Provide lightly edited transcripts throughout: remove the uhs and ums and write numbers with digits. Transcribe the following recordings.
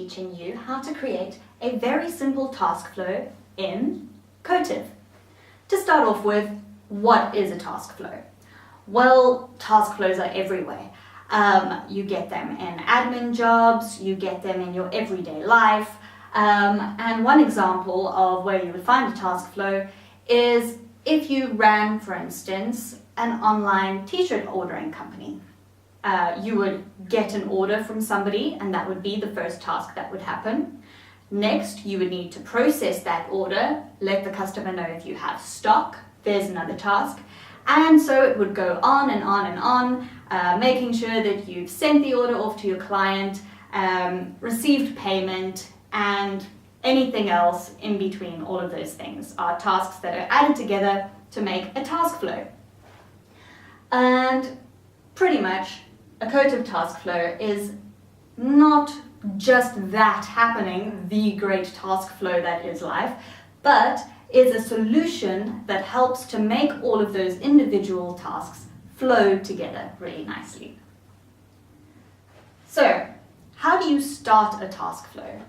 teaching you how to create a very simple task flow in Kotive. To start off with, what is a task flow? Well, task flows are everywhere. You get them in admin jobs, you get them in your everyday life, and one example of where you would find a task flow is if you ran, for instance, an online t-shirt ordering company. You would get an order from somebody, and that would be the first task that would happen. Next, you would need to process that order, let the customer know if you have stock, there's another task, and so it would go on and on and on, making sure that you've sent the order off to your client, received payment, and anything else in between all of those things are tasks that are added together to make a task flow. And pretty much a Kotive task flow is not just that happening, the great task flow that is life, but is a solution that helps to make all of those individual tasks flow together really nicely. So, how do you start a task flow?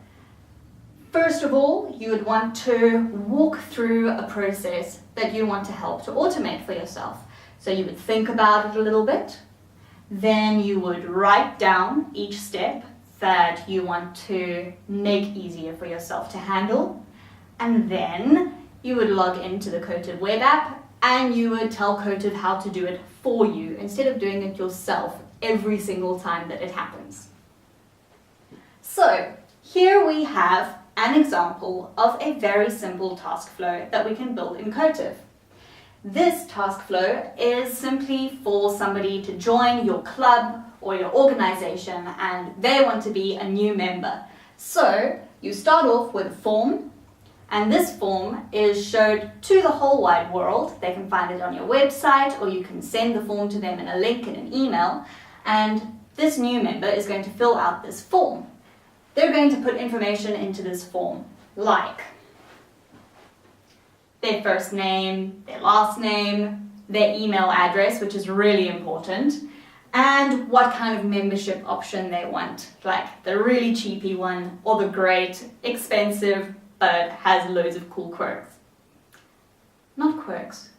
First of all, you would want to walk through a process that you want to help to automate for yourself. So you would think about it a little bit, then you would write down each step that you want to make easier for yourself to handle, and then you would log into the Kotive web app and you would tell Kotive how to do it for you instead of doing it yourself every single time that it happens. So here we have an example of a very simple task flow that we can build in Kotive. This task flow is simply for somebody to join your club or your organization and they want to be a new member. So you start off with a form, and this form is showed to the whole wide world. They can find it on your website, or you can send the form to them in a link in an email, and this new member is going to fill out this form. They're going to put information into this form, like their first name, their last name, their email address, which is really important, and what kind of membership option they want, like the really cheapy one or the great, expensive, but has loads of cool quirks. Not quirks.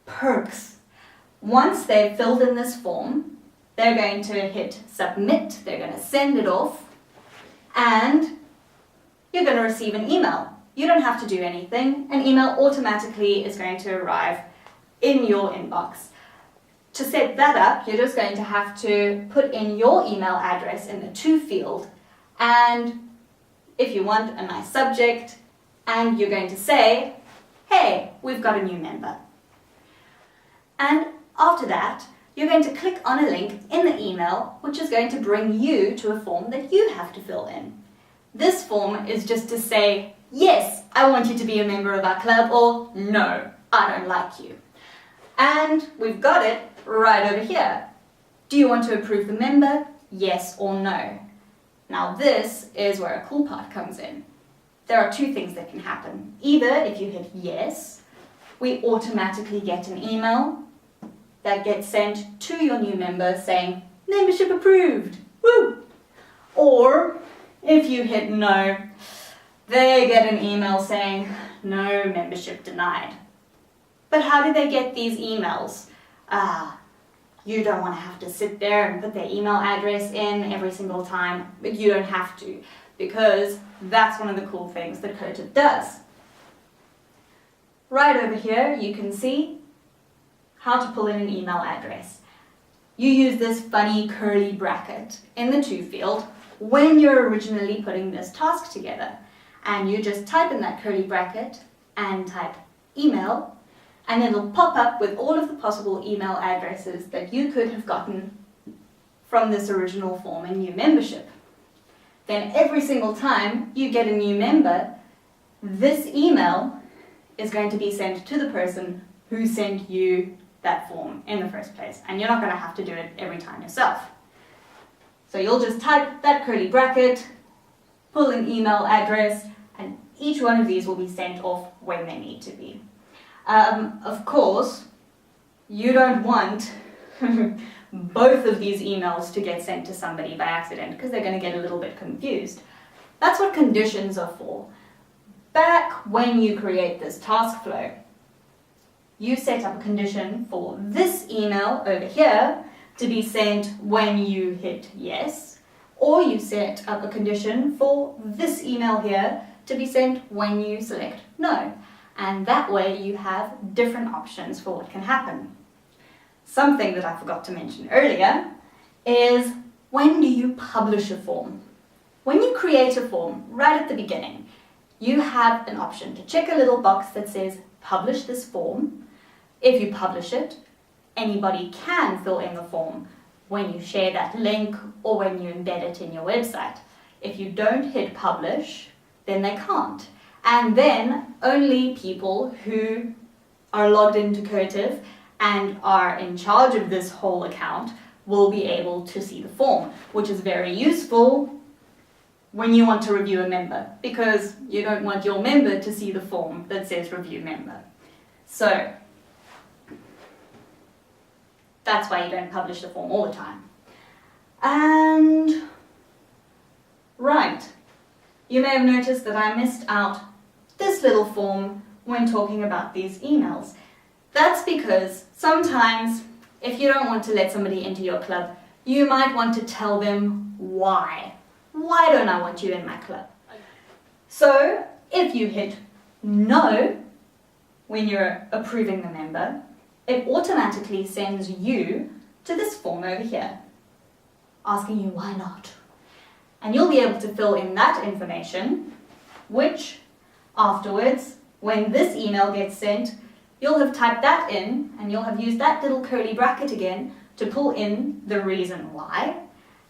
Perks. Once they've filled in this form, they're going to hit submit, they're going to send it off, and you're going to receive an email. You don't have to do anything. An email automatically is going to arrive in your inbox. To set that up, you're just going to have to put in your email address in the to field, and if you want, a nice subject, and you're going to say, hey, we've got a new member. And after that, you're going to click on a link in the email, which is going to bring you to a form that you have to fill in. This form is just to say, yes, I want you to be a member of our club, or no, I don't like you. And we've got it right over here. Do you want to approve the member? Yes or no? Now this is where a cool part comes in. There are two things that can happen. Either if you hit yes, we automatically get an email that gets sent to your new member saying, membership approved, woo! Or if you hit no, they get an email saying, no membership denied. But how do they get these emails? You don't want to have to sit there and put their email address in every single time, but you don't have to, because that's one of the cool things that Kotive does. Right over here, you can see how to pull in an email address. You use this funny curly bracket in the to field when you're originally putting this task together. And you just type in that curly bracket and type email, and it'll pop up with all of the possible email addresses that you could have gotten from this original form in new membership. Then every single time you get a new member, this email is going to be sent to the person who sent you that form in the first place, and you're not going to have to do it every time yourself. So you'll just type that curly bracket, pull an email address, and each one of these will be sent off when they need to be. Of course, you don't want both of these emails to get sent to somebody by accident because they're going to get a little bit confused. That's what conditions are for. Back when you create this task flow, you set up a condition for this email over here to be sent when you hit yes, or you set up a condition for this email here to be sent when you select no. And that way you have different options for what can happen. Something that I forgot to mention earlier is, when do you publish a form? When you create a form, right at the beginning, you have an option to check a little box that says publish this form. If you publish it, anybody can fill in the form when you share that link or when you embed it in your website. If you don't hit publish, then they can't. And then only people who are logged into Kotive and are in charge of this whole account will be able to see the form, which is very useful when you want to review a member, because you don't want your member to see the form that says review member. So that's why you don't publish the form all the time. And right, you may have noticed that I missed out this little form when talking about these emails. That's because sometimes if you don't want to let somebody into your club, you might want to tell them why. Why don't I want you in my club? So if you hit no when you're approving the member, it automatically sends you to this form over here, asking you why not. And you'll be able to fill in that information, which afterwards, when this email gets sent, you'll have typed that in and you'll have used that little curly bracket again to pull in the reason why,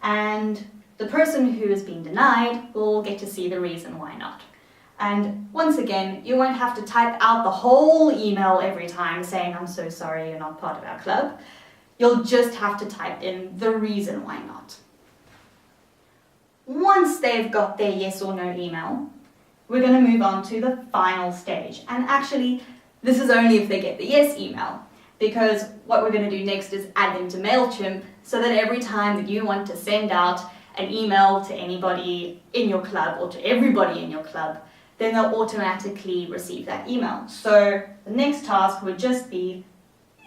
and the person who has been denied will get to see the reason why not. And once again, you won't have to type out the whole email every time saying, I'm so sorry, you're not part of our club. You'll just have to type in the reason why not. Once they've got their yes or no email, we're going to move on to the final stage. And actually, this is only if they get the yes email, because what we're going to do next is add them to MailChimp so that every time that you want to send out an email to anybody in your club or to everybody in your club, then they'll automatically receive that email. So the next task would just be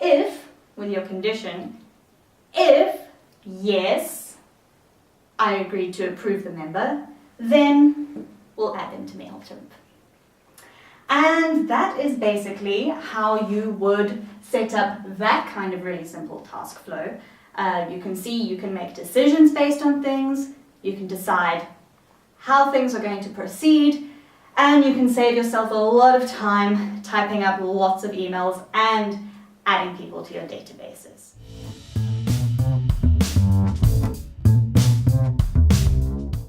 if, with your condition, if yes, I agree to approve the member, then we'll add them to MailChimp. And that is basically how you would set up that kind of really simple task flow. You can see you can make decisions based on things, you can decide how things are going to proceed, and you can save yourself a lot of time typing up lots of emails and adding people to your databases.